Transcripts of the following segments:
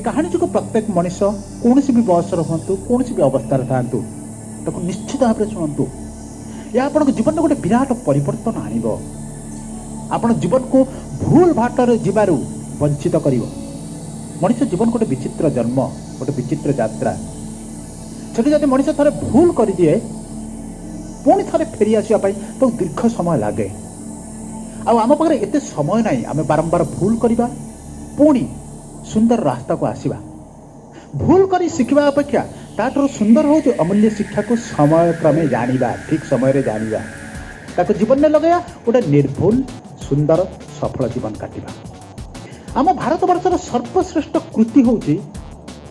कहानी जो प्रत्येक मनीष कौन भी बयस हूँ कौन भी अवस्था था निश्चित भाव में शुणु। यह आप जीवन गोटे विराट परिवर्तन आनब। आप जीवन को भूल बाटर जीवारू वंचित कर। मनीष जीवन गोटे विचित्र जन्म गोटे विचित्र यात्रा। से जब मनीष थे भूल कर दिए पुणी थे फेरी आसवाई तो दीर्घ समय लगे। आम पाखे एत समय ना आम बारंबार भूल करवा पुणी सुंदर रास्ता को आसवा। भूल कर शिखा अपेक्षा ताठर सुंदर हूँ अमूल्य शिक्षा को समय क्रमे जाना ठीक समय जाना ताको जीवन में लगे गोटे निर्भुल सुंदर सफल जीवन काटिबा। आम भारत वर्षर सर्वश्रेष्ठ कृति हूँ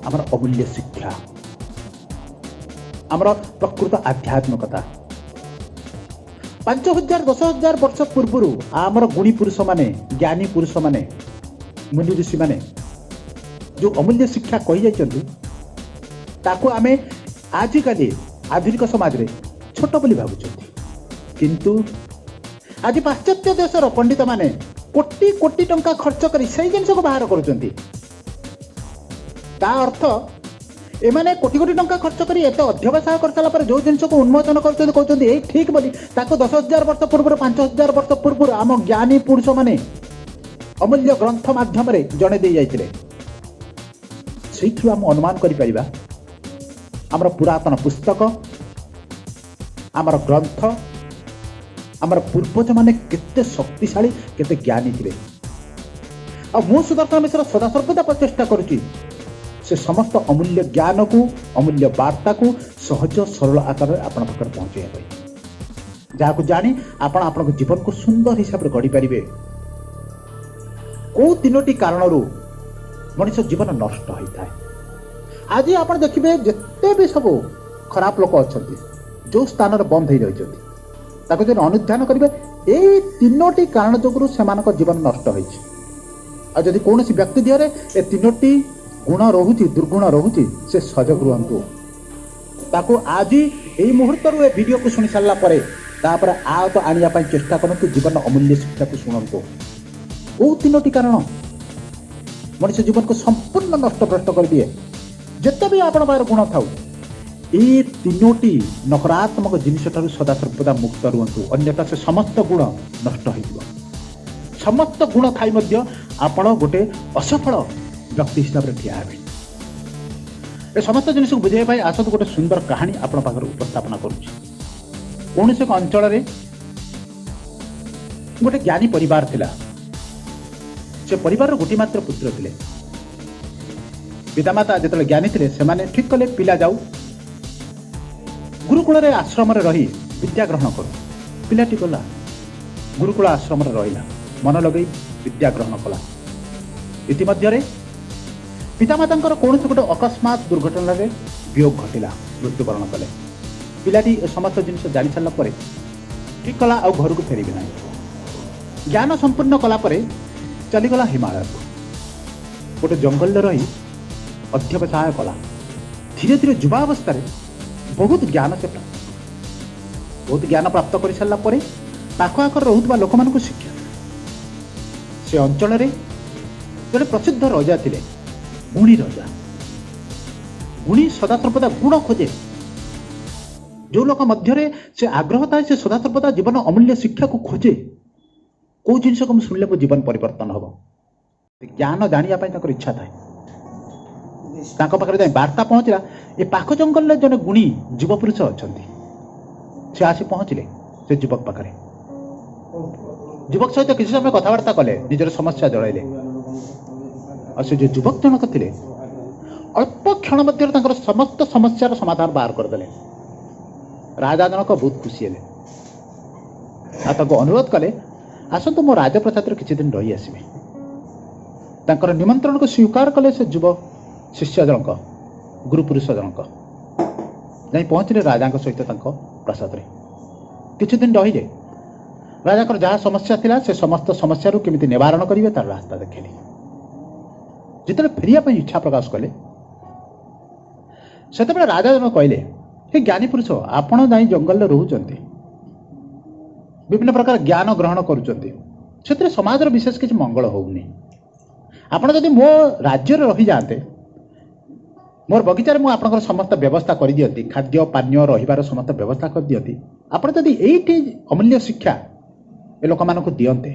आमर अमूल्य शिक्षा आमर प्रकृत आध्यात्मिकता। 5000 10,000 वर्ष पूर्व आमर गुणी पुरुष माने ज्ञानी पुरुष माने मुनि ऋषि माने जो अमूल्य शिक्षा कही जाइछन्ति ताको आमे आजिकाली आधुनिक समाज रे छोट बोली भाबुछन्ति। किंतु आज पाश्चात्य देशर पंडित माने कोटी कोटी टंका खर्च करी सही जिनस को बाहर करुछन्ति। ता अर्थ एमाने कोटी कोटी टंका खर्च करी एते अध्यवसाय कर साला पर जो जिनस को उन्मोचन करछन्ति कहछन्ति ए ठीक बोली ताको 10,000 वर्ष पूर्व 5,000 वर्ष पूर्व आम ज्ञानी पुरुष माने अमूल्य ग्रंथ माध्यम रे जणे दे जाइतिले। सेठु आम अनुमान करि परिबा आमर पुरातन पुस्तक आमर ग्रंथ आमर पूर्वज माने केते शक्तिशाली केते ज्ञानी थे। आ मु सुदर्शन मिश्र सदा सर्वदा प्रचेष्टा करुच्ची से समस्त अमूल्य ज्ञान को अमूल्य वार्ता को सहज सरल आकार में आपण पाखर पहुंचे जहाँ को जानी आपण जीवन को सुंदर हिसाब से गढ़ी पारे। कौ तीनोटी कारण मनुष्य जीवन नष्ट होता है। आज आप देखिए जिते भी सब खराब लोक अच्छा जो स्थान बंद हो रही जो अनुध्यान करेंगे ये तीनोटी कारण जो से जीवन नष्ट होती कौन व्यक्ति देहरे ए तीनोटी गुण रोचे दुर्गुण रोचे से सजग रुहतु ताको आज यही मुहूर्त वीडियो को शुणी सारा पर आत आने चेष्टा करूँ जीवन अमूल्य शिक्षा को शुणु। वो तीनोटी कारण मनुष्य जीवन को संपूर्ण नष्ट भ्रष्ट कर दिए। जिते भी आपण पाखर गुण थाउ ये तीनोटी नकारात्मक जिनिस ठारू सदा सर्वदा मुक्त रुहतु अन्यथा से समस्त गुण नष्ट हो। समस्त गुण थाई मध्य आपण गोटे असफल व्यक्ति हिसाब से ठिया हे। ए समस्त जिनिस को बुझाई आसत गोटे सुंदर कहानी आपण पाखर उपस्थापना करुछि। कौन से अंचल रे गोटे ज्ञानी परिवार थिला। से परिवार गोटी मात्र पुत्र थिले। पितामाता जिते ज्ञानी थे से ठीक कले पिला जाऊ गुरुकुल रे आश्रम रे रही विद्या ग्रहण कर। पिलाटी गला गुरुकुल आश्रम रे रहिला मन लगे विद्या ग्रहण कला। इतिमध्य पितामाता कौन से गोटे अकस्मात दुर्घटना रे वियोग घटिला मृत्युवरण कले। पिलाटी समस्त जिनिस जानी सारा पर ठीक कला आ घर को फेरबे ना। ज्ञान संपूर्ण कला चलीगला हिमालय को गोटे जंगल रही अध्यवसाय कला। धीरे धीरे युवावस्था बहुत ज्ञान से बहुत ज्ञान प्राप्त कर सारा पर पाख आखर रोकवा लोक मान शिक्षा से अंचल जो प्रसिद्ध राजा थे गुणी राजा। गुणी सदा सर्वदा गुण खोजे। जो लोक मध्य से आग्रह थाए से सदा सर्वदा जीवन अमूल्य शिक्षा को खोजे। कौ जिन को शुणिले मो जीवन परिवर्तन हम ज्ञान जानापी इच्छा थाए। पाखे वार्ता पहुँचला ये पाख जंगल में जन गुणी युवपुरुष अच्छा से आसी पहुँचले से युवक पाखे। युवक सहित किसी समय कथबार्ता कले निजर समस्या जड़ाइले और से जो युवक जनक थे अल्प क्षण मध्य समस्त समस्यार समाधान बाहर करदे। राजा जनक बहुत खुशी हेले अनुरोध कले आसतु मो राजप्रसाद किसी दिन रही आसबे। तांकर निमंत्रण को स्वीकार कले से युव शिष्य जनक गुरुपुरुष जनक जाई पहुँचले राजा सहित प्रसाद रे किछि दिन रहिले। राजा जहाँ समस्या थिला से समस्त समस्या केमिति निवारण करिवे तार रास्ता देखले। जिते फेरिया इच्छा प्रकाश कले से राजा जनक कहले हे ज्ञानी पुरुष आपण जाई जंगल रोचंती विभिन्न प्रकार ज्ञान ग्रहण करुँच समाज विशेष किसी मंगल होनी। आपड़ जदि मो राज्य रही जाते मोर बगीचार मु आपनकर समस्त व्यवस्था कर दियंती, खाद्य पानीय रहिबार समस्त व्यवस्था कर दियंती। आपण जदि एइठी अमूल्य शिक्षा ए लोक मानक दियंते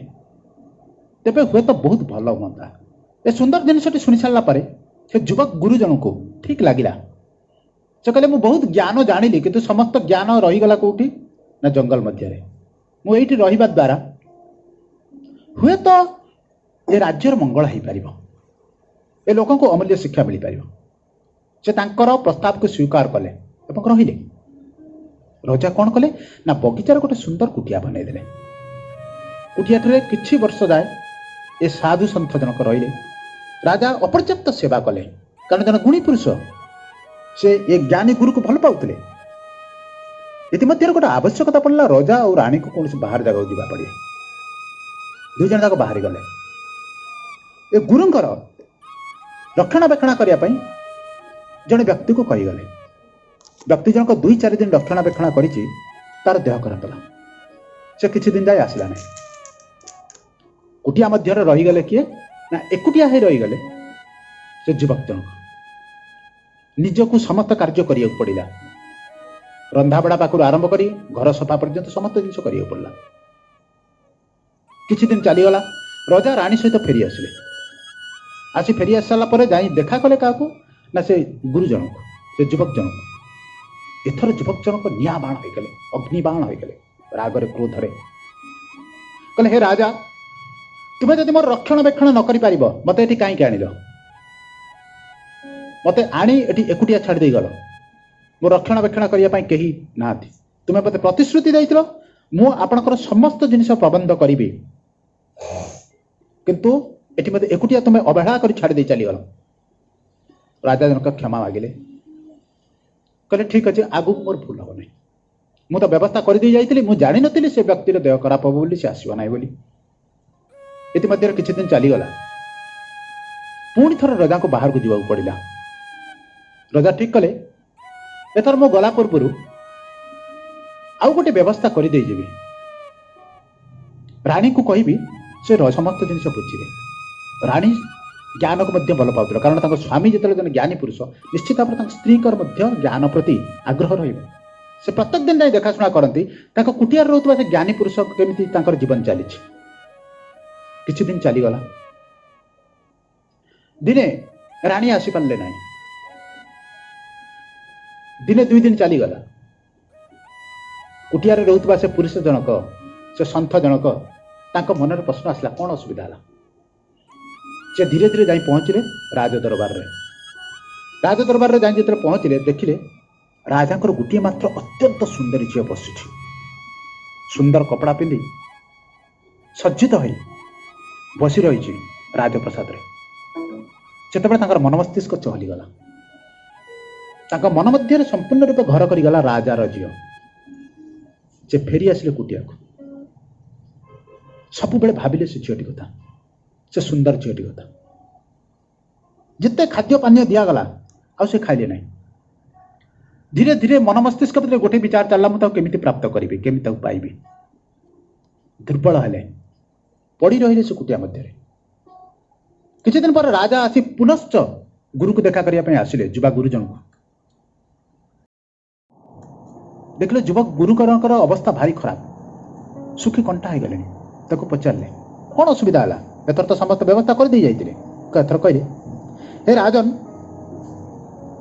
तेबे हुए तो बहुत भल हुआ। ए सुंदर जिनसटी शुणी सारा पर से युवक गुरुजन को ठीक लगिला। से कहले मु बहुत ज्ञान जानिली किंतु समस्त ज्ञान रहीगला कौटी ना जंगल मध्य मुझे रहिबा द्वारा हुए तो ए राज्यर मंगल हो पार, ए लोक को अमूल्य शिक्षा मिल पार। से तांकर प्रस्ताव को स्वीकार कले एवं रहिले। राजा कौन कले ना बगीचार गोटे सुंदर कुटिया बनईदे। कुटिया थे किछि वर्ष जाए ए साधु सन्थ जनक रहिले। राजा अपर्याप्त सेवा कले कारण जन गुणी पुरुष से ए ज्ञानी गुरु को भल पाउतले। इतिमध्य गोटे आवश्यकता पड़ला राजा और राणी को कौन बाहर जगह जावा पड़े। दुई जन जाक बाहरी गले। ए गुरुंकर रक्षणाबेक्षण करने जड़े व्यक्ति को कहीगले। व्यक्ति जनक 2-4 दिन रक्षणाबेक्षण करिछि तार देह खराब होला। से किछि दिन जाए आसला नहीं। कुटिया मध्य रहीगले किए ना एकुटिया ही रहीगले से युवक जनक। निजको समस्त कार्य करिया पड़िला। रंधाबड़ा पाखु आरंभ करी घर सफा पर्यंत समस्त जिन करिया पड़ला। किछि दिन चलीगला। राजा राणी सहित फेरी आसिले। आसी फेरी आस सारा पर जाई देखा कले क्या ना से गुरुजन को से युवक जनक। एथर युवक जनक निया बाण हो गले, अग्नि बाण हो गले। रागरे क्रोधरे कहले हे राजा तुम्हें जदि मोर रक्षणाबेक्षण न करि पारिबो मते एठी काई आनिल? मते आनी एठी एकुटिया छाड़ दे गलो। मोर रक्षणाबेक्षण करिया पई केही नाथि। तुम्हें मते प्रतिश्रुति दैथिलो मु आपनकर समस्त जिनिस प्रबंध करिबी, किंतु एठी मते एकुटिया तुम्हें अवहेला करि छाड़ दे चली गलो। राजा जनक क्षमा मागिले। कहले ठीक अच्छे आगु मोर भूल हम नहीं। मु तो व्यवस्था कर दी जाइतिली, मु जानि नथिली से व्यक्तिर देह खराब हो बोली से आसीबो नाही बोली। इतिमध्य किछि दिन चलीगला। पुणी थर राजा को बाहर को जीवा पड़िला। राजा ठीक कले एथर मो गला पूर्व आउ गोटे व्यवस्था कर दे जीवी। राणी को कहबी से समस्त जिनिस बुझे। राणी ज्ञान को मध्य भल पाउथिला कारण तांको स्वामी जेतले जन ज्ञानी पुरुष निश्चित भाव तांको स्त्री कर मध्य ज्ञान प्रति आग्रह रहिबो। से प्रत्येक दिन जाई देखाशुना करती तांको कुटियार रहउतबा से ज्ञानी पुरुष केमिति तांकर जीवन चलीछि। किछि दिन चलीगला। दिने राणी आसी पारले नाही। दिने 2 दिन चलीगला। कुटियार रहउतबा से पुरुष जनक से सन्थ जनक तांको मनर प्रश्न आसला कौन असुविधा हला। से धीरे धीरे जाई पहुंचले राज दरबार रे। राज दरबार रे जाई जेतरे पहुंचले देखिले राजांकर गुटिए मात्र अत्यंत सुंदर झील बसुछि। सुंदर कपड़ा पिंधि सज्जित होई बसी रही राजप्रसाद रे। सेतबे तांकर मन मस्तिष्क चहली गला। तांका मन मध्य संपूर्ण रूप घर करिगला राजार झील। से फेरी आसिले कुटिया को। सब बेले भाबिले से झीलटी कथा, से सुंदर झीलटी कथा। जिते खाद्य पानी दिगला आ से खाइले नहीं। धीरे धीरे मन मस्तिष्क भीतर गोटे विचार चलला मुझे केमिति प्राप्त करी केमिति पाइबी। दुर्बल हेले पड़ी रही से कुटिया मध्य। किछि दिन पर राजा आसी पुनश्च गुरु को देखा करने आसिले युवा गुरुजन को। देखले युवक गुरुकर अवस्था भारी खराब, सुखी कंठा हो गले। ताको पचारे कौन असुविधा है? एथर तो समस्त व्यवस्था कर दी जाइए। एथर कहले हे राजन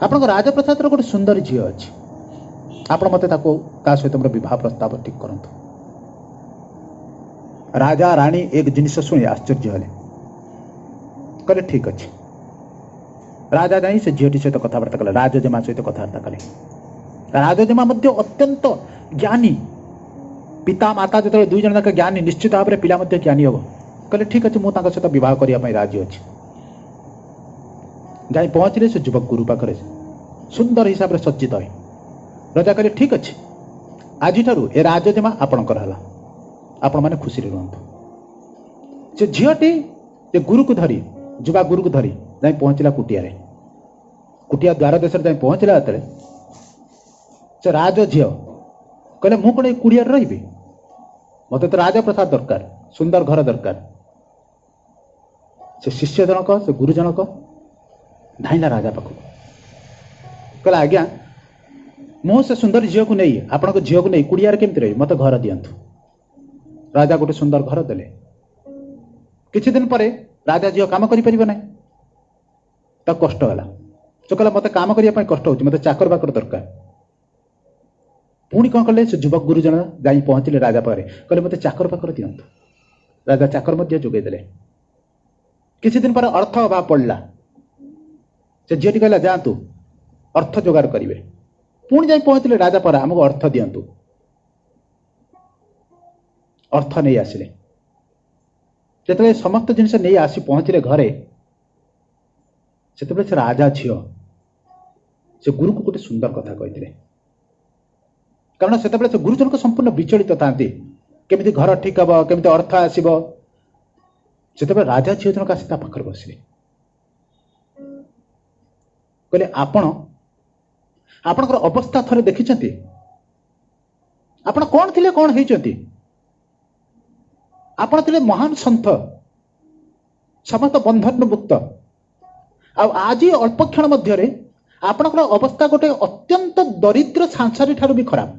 आपण राजप्रसाद गोटे सुंदर झील अच्छी, आपण मत सहित मोर विवाह प्रस्ताव ठीक करंतु। राजा राणी एक जिनिस शुणी आश्चर्य हेले। कहले ठीक अच्छे। राजा जाई से झीलटी सहित कथबार्ता कले, राजजेमा सहित कथबार्ता कले। राजजेमा मध्य अत्यंत ज्ञानी। पिता माता जो 2 जन जाक ज्ञानी, निश्चित भाव में पिला मध्य ज्ञानी हम। कहले ठीक अच्छे मुझे सहित विवाह करने राजी अच्छी। जाई पहुंचले से युवक गुरु पाखरे सुंदर हिसाब से सज्जित है। राजा कहले ठीक अच्छे आज ए राजजेमा आपणकर हला, आपण माने खुशी रुहतु। से झीलटी से गुरु को धरी युवा गुरु को धरी जाई पहुंचला कुटिया रे। कुटिया द्वार देश जाई पहुंचला तले से राज झील कहले मु कोन कुड़िया रही मत तो राजप्रसाद दरकार, सुंदर घर दरकार। से शिष्य जनक से गुरु जनक धाइला राजा पाखु। कहला आज्ञा मु से सुंदर झील को नहीं आपण झील को नहीं कुड़िया केमती रही मत घर दिंतु। राजा गोटे सुंदर घर देले। किछि दिन पर राजा झील काम करि परिबो नै तो कष्ट होला। से कहला मत काम करने कष्ट होची मत चाकर बाकर दरकार। पुणी कौन कले से युवक गुरुजन जाई पहुंचले राजा पारे कहले मत चाकर बाकर दियंतु। राजा चाकर मध्य जोगे देले। किछि दिन पर अर्थ अभाव पड़ला। से झीलटी कहला जातु अर्थ जोगाड़ करिवे। पुणी जाई पहुंचले राजा पारे हमको अर्थ दियंतु। अर्थ नहीं आसिले। जेतबे समस्त जिनिस नहीं आसी पहुंचले घरे से राजा झील से गुरु को गोटे सुंदर कथा कहते। कारण से गुरुजन को संपूर्ण विचलित था केमी घर ठीक हम केमी अर्थ आसब। से राजा झील जनक आसी पाखे बसले कहले आपणकर अवस्था थरे देखिछंती आपण कौन थिले कौन हेइछंती। आपण थिले महान संत समस्त बंधन मुक्त आज अल्प क्षण मध्य आपणकर अवस्था गोटे अत्यंत दरिद्र सांसारी ठारू भी खराब।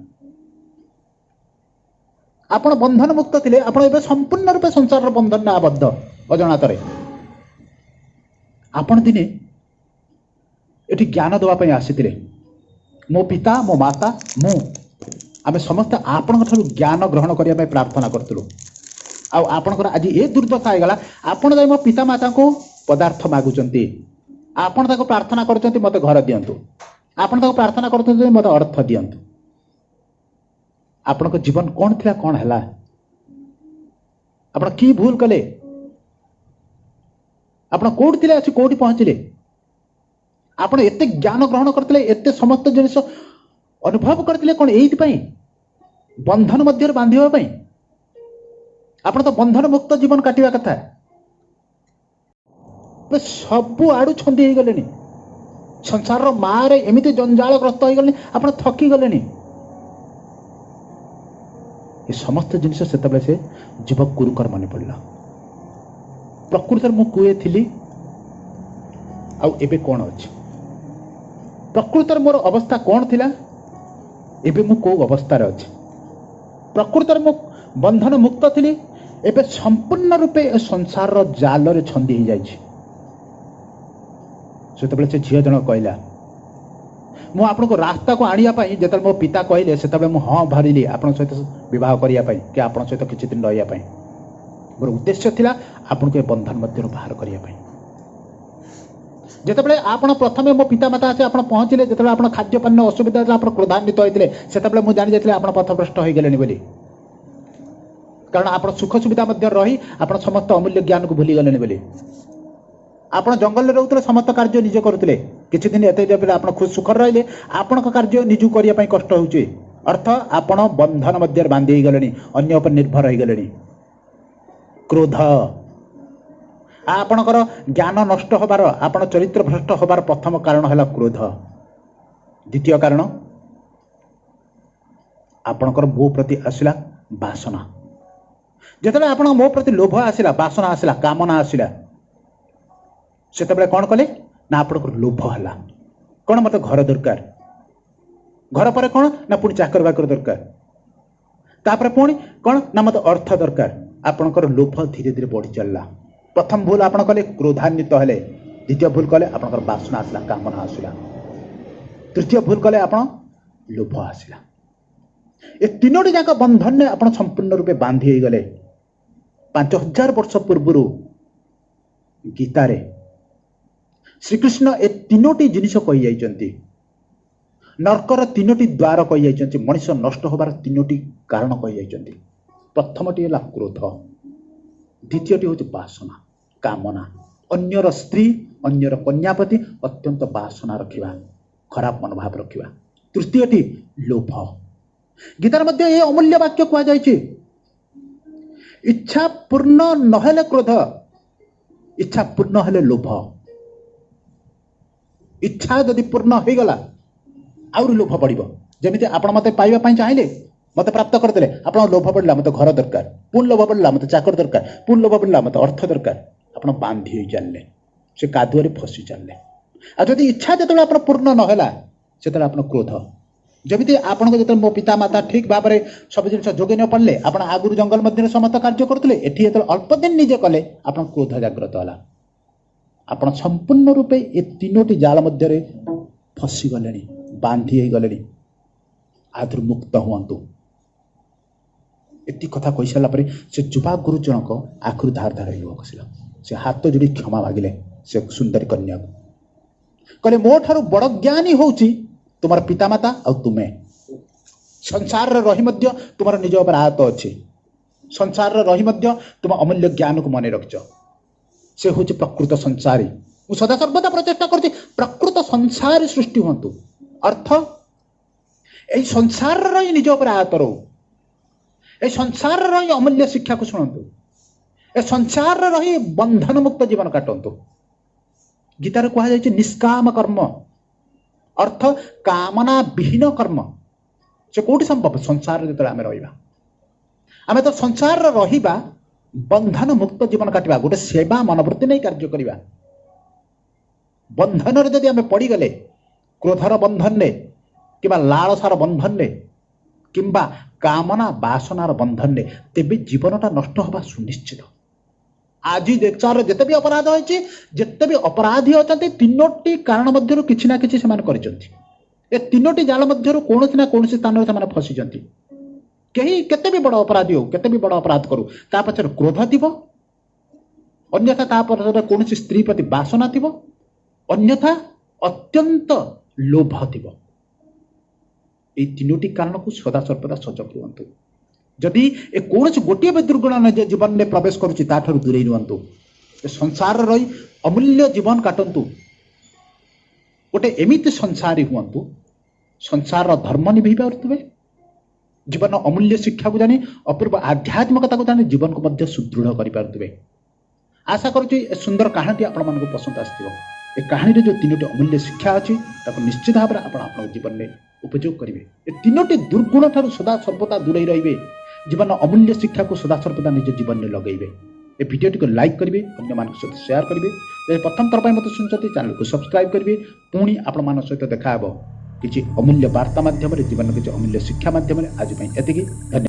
आपण बंधन मुक्त थिले आपण एबे संपूर्ण रूपे संसार बंधन ना आबद्ध अजनातरे। आपण दिने एठी ज्ञान देवा पई आसीथिले। मो पिता मो माता मु आमे समस्त आपण ठारू ज्ञान ग्रहण करिया पई प्रार्थना करतलु। आ आपणकर आज ए दुर्दशा आइगला आपण जाई मो पिता माता को पदार्थ मागुचंती। आपण ताको प्रार्थना करचंती मते घर दियंतु। आपण ताको प्रार्थना करचंती मते अर्थ दियंतु। आपण को जीवन कौन थिला कौन हला आपण की भूल कले आपण कोड थिले अछि कोडी पहुंचले आपण एते ज्ञान ग्रहण करथिले एते समस्त जिनिस अनुभव करथिले कोन एथि पई बंधन मध्य बांधिबा पई। आपण तो बंधन मुक्त जीवन काटिबा कथा सबु आड़ू छंदी हो गले। संसार मारे एमती जंजालग्रस्त हो गले आप थकी गले। ये समस्त जिनिस से युवक गुरुकर मन पड़ा प्रकृत मु कुए थी आबे कौन अच्छी प्रकृत मोर अवस्था कौन थिला एबे मु को अवस्था अच्छी। प्रकृत मु बंधन मुक्त थी एबे संपूर्ण रूपे संसार जाल रे छंदी हो जाइछि। से झील जन कहला मु आपन को रास्ता को आनिया पाई जेतल मो पिता कहले सेतबे मु हां भरिली आपन सहित विवाह करिया पाई कि आपन सहित किछि दिन रहिया पाई। मोर उद्देश्य थिला आपन को बंधन मध्य बाहर करिया पाई। जेतबे आपन प्रथमे मो पिता माता आसे आपन पहुंचले जेतबे आपन खाद्य पानी असुविधा आपन क्रोधान्वित होइतिले सेतबे मु जानि जेतले आपन पथभ्रष्ट होई गेलेनी बोली। कारण आपन सुख सुविधा मध्य रही आपन समस्त अमूल्य ज्ञान को भूली गेलेनी बोली। आपण जंगल में रोते समस्त कार्य निजे करुले किछि दिन एते बेले आपण खुद सुख रहिले आपण कार्य निजु करिया पई कष्ट होउची। अर्थ आपण बंधन मध्य बांधी हो गलेनी अन्य उपर निर्भर हो गलेनी। क्रोध आपणकर ज्ञान नष्ट होबार आपण चरित्र भ्रष्ट होबार प्रथम कारण हला क्रोध। द्वितीय कारण आपणकर मो प्रति आसिला वासना। जेतबे आपण मो प्रति लोभ आसिला वासना आसिला कामना आसिला सेतबे कौन कले ना आपण लोभ हला कौन मत घर दरकार घर पर कौन ना पुणी चाकर बाकर दरकार तापर पुणी कौन ना मत अर्थ दरकार। आपणकर लोभ धीरे धीरे बढ़ी चलला। प्रथम भूल आपण कले क्रोधान्वित हेले। द्वितीय भूल कले आपणकर वासना आसला कामना आसला। तृतीय भूल कले आपण लोभ आसला। ए तीनोटी जाक बंधन ने आपण संपूर्ण रूपे बांधी हो गले। 5000 वर्ष पूर्व गीतारे श्रीकृष्ण ए तीनोटी जिनिस कही जाइछन्ति। नरकर तीनोटी द्वार कही जाइछन्ति। मनुष्य नष्ट होबार तीनोटी कारण कही जाइछन्ति। प्रथमटी है क्रोध द्वितीयटी हूँ वासना कामना अन्यर स्त्री अन्यर कन्यापति अत्यंत वासना रखिबा खराब मनोभाव रखिबा। तृतीयटी लोभ। गीतार मध्य ये अमूल्य वाक्य कहा जाइछि इच्छा पूर्ण नहेले क्रोध इच्छा पूर्ण हेले लोभ। इच्छा यदि पूर्ण हो गला आउरी लोभ पड़िबो। जेमिति आपण मते पाइबा पई चाहिले मते प्राप्त करदेले आपण लोभ पड़ला मते घर दरकार पुन लोभ पड़ला मते चाकर दरकार पुन लोभ पड़ला मते अर्थ दरकार आपण बांधी हो चलले से कादुआरे फसी चलले। आ जदि इच्छा जतबे आपण पूर्ण न होला ସେତେବେଳେ ଆପଣ କ୍ରୋଧ ଯେମିତି ଆପଣଙ୍କ ଯେତେବେଳେ ମୋ ପିତା ମାତା ଠିକ୍ ଭାବରେ ସବୁ ଜିନିଷ ଯୋଗାଇ ନ ପାରିଲେ ଆପଣ ଆଗରୁ ଜଙ୍ଗଲ ମଧ୍ୟରେ ସମସ୍ତ କାର୍ଯ୍ୟ କରୁଥିଲେ ଏଠି ଯେତେବେଳେ ଅଳ୍ପ ଦିନ ନିଜେ କଲେ ଆପଣ କ୍ରୋଧ ଜାଗ୍ରତ ହେଲା ଆପଣ ସମ୍ପୂର୍ଣ୍ଣ ରୂପେ ଏ ତିନୋଟି ଜାଳ ମଧ୍ୟରେ ଫସିଗଲେଣି ବାନ୍ଧି ହେଇଗଲେଣି ଆଦରୁ ମୁକ୍ତ ହୁଅନ୍ତୁ। ଏତିକି କଥା କହିସାରିଲା ପରେ ସେ ଯୁବା ଗୁରୁ ଜଣକ ଆଖରୁ ଧାର ଧାର ଲୁହ ଖସିଲା ସେ ହାତ ଯୋଡ଼ି କ୍ଷମା ମାଗିଲେ ସେ ସୁନ୍ଦରୀ କନ୍ୟାକୁ କହିଲେ ମୋ ଠାରୁ ବଡ଼ ଜ୍ଞାନୀ ହେଉଛି ତୁମର ପିତାମାତା ଆଉ ତୁମେ ସଂସାରରେ ରହି ମଧ୍ୟ ତୁମର ନିଜ ଉପରେ ଆୟତ ଅଛି ସଂସାରରେ ରହି ମଧ୍ୟ ତୁମ ଅମୂଲ୍ୟ ଜ୍ଞାନକୁ ମନେ ରଖିଛ ସେ ହେଉଛି ପ୍ରକୃତ ସଂସାରୀ ମୁଁ ସଦାସର୍ବଦା ପ୍ରଚେଷ୍ଟା କରୁଛି ପ୍ରକୃତ ସଂସାରୀ ସୃଷ୍ଟି ହୁଅନ୍ତୁ ଅର୍ଥ এই ସଂସାରରେ ରହି ନିଜ ଉପରେ ଆୟତ ରହୁ এই ସଂସାରରେ ରହି ଅମୂଲ୍ୟ ଶିକ୍ଷାକୁ ଶୁଣନ୍ତୁ ଏ ସଂସାରରେ ରହି ବନ୍ଧନ ମୁକ୍ତ ଜୀବନ କାଟନ୍ତୁ। ଗୀତାରେ କୁହାଯାଇଛି ନିଷ୍କାମ କର୍ମ ଅର୍ଥ କାମନା ବିହୀନ କର୍ମ ସେ କୋଉଠି ସମ୍ଭବ ସଂସାରରେ ଯେତେବେଳେ ଆମେ ରହିବା ଆମେ ତ ସଂସାରରେ ରହିବା ବନ୍ଧନ ମୁକ୍ତ ଜୀବନ କାଟିବା ଗୋଟେ ସେବା ମନୋବୃତ୍ତି ନେଇ କାର୍ଯ୍ୟ କରିବା ବନ୍ଧନରେ ଯଦି ଆମେ ପଡ଼ିଗଲେ କ୍ରୋଧର ବନ୍ଧନରେ କିମ୍ବା ଲାଳସାର ବନ୍ଧନରେ କିମ୍ବା କାମନା ବାସନାର ବନ୍ଧନରେ ତେବେ ଜୀବନଟା ନଷ୍ଟ ହେବା ସୁନିଶ୍ଚିତ। ଆଜି ଦେଶରେ ଯେତେ ବି ଅପରାଧ ହୋଇଛି ଯେତେ ବି ଅପରାଧୀ ଅଛନ୍ତି ତିନୋଟି କାରଣ ମଧ୍ୟରୁ କିଛି ନା କିଛି ସେମାନେ କରିଛନ୍ତି ଏ ତିନୋଟି ଜାଳ ମଧ୍ୟରୁ କୌଣସି ନା କୌଣସି ସ୍ଥାନରେ ସେମାନେ ଫସିଛନ୍ତି। କେହି କେତେ ବି ବଡ଼ ଅପରାଧୀ ହଉ କେତେ ବି ବଡ଼ ଅପରାଧ କରୁ ତା ପଛରେ କ୍ରୋଧ ଥିବ ଅନ୍ୟଥା ତା ପଛରେ କୌଣସି ସ୍ତ୍ରୀ ପ୍ରତି ବାସନା ଥିବ ଅନ୍ୟଥା ଅତ୍ୟନ୍ତ ଲୋଭ ଥିବ। এই ତିନୋଟି କାରଣକୁ ସଦାସର୍ବଦା ସଜାଗ ରୁହନ୍ତୁ। ଯଦି ଏ କୌଣସି ଗୋଟିଏ ବି ଦୁର୍ଗୁଣ ନିଜ ଜୀବନରେ ପ୍ରବେଶ କରୁଛି ତାଠାରୁ ଦୂରେଇ ରୁହନ୍ତୁ। ଏ ସଂସାରରେ ରହି ଅମୂଲ୍ୟ ଜୀବନ କାଟନ୍ତୁ ଗୋଟେ ଏମିତି ସଂସାରୀ ହୁଅନ୍ତୁ ସଂସାରର ଧର୍ମ ନିଭେଇ ପାରୁଥିବେ ଜୀବନ ଅମୂଲ୍ୟ ଶିକ୍ଷାକୁ ଜାଣି ଅପୂର୍ବ ଆଧ୍ୟାତ୍ମିକତାକୁ ଜାଣି ଜୀବନକୁ ମଧ୍ୟ ସୁଦୃଢ଼ କରିପାରୁଥିବେ। ଆଶା କରୁଛି ଏ ସୁନ୍ଦର କାହାଣୀଟି ଆପଣମାନଙ୍କୁ ପସନ୍ଦ ଆସିଥିବ। ଏ କାହାଣୀରେ ଯେଉଁ ତିନୋଟି ଅମୂଲ୍ୟ ଶିକ୍ଷା ଅଛି ତାକୁ ନିଶ୍ଚିତ ଭାବରେ ଆପଣ ଆପଣଙ୍କ ଜୀବନରେ ଉପଯୋଗ କରିବେ। ଏ ତିନୋଟି ଦୁର୍ଗୁଣ ଠାରୁ ସଦାସର୍ବଦା ଦୂରେଇ ରହିବେ ଜୀବନ ଅମୂଲ୍ୟ ଶିକ୍ଷାକୁ ସଦାସର୍ବଦା ନିଜ ଜୀବନରେ ଲଗାଇବେ। ଏ ଭିଡ଼ିଓଟିକୁ ଲାଇକ୍ କରିବେ ଅନ୍ୟମାନଙ୍କ ସହିତ ସେୟାର କରିବେ ଯଦି ପ୍ରଥମ ଥର ପାଇଁ ମୋତେ ଶୁଣୁଛନ୍ତି ଚ୍ୟାନେଲକୁ ସବସ୍କ୍ରାଇବ୍ କରିବେ। ପୁଣି ଆପଣମାନଙ୍କ ସହିତ ଦେଖା ହେବ କିଛି ଅମୂଲ୍ୟ ବାର୍ତ୍ତା ମାଧ୍ୟମରେ ଜୀବନର କିଛି ଅମୂଲ୍ୟ ଶିକ୍ଷା ମାଧ୍ୟମରେ। ଆଜି ପାଇଁ ଏତିକି ଧନ୍ୟବାଦ।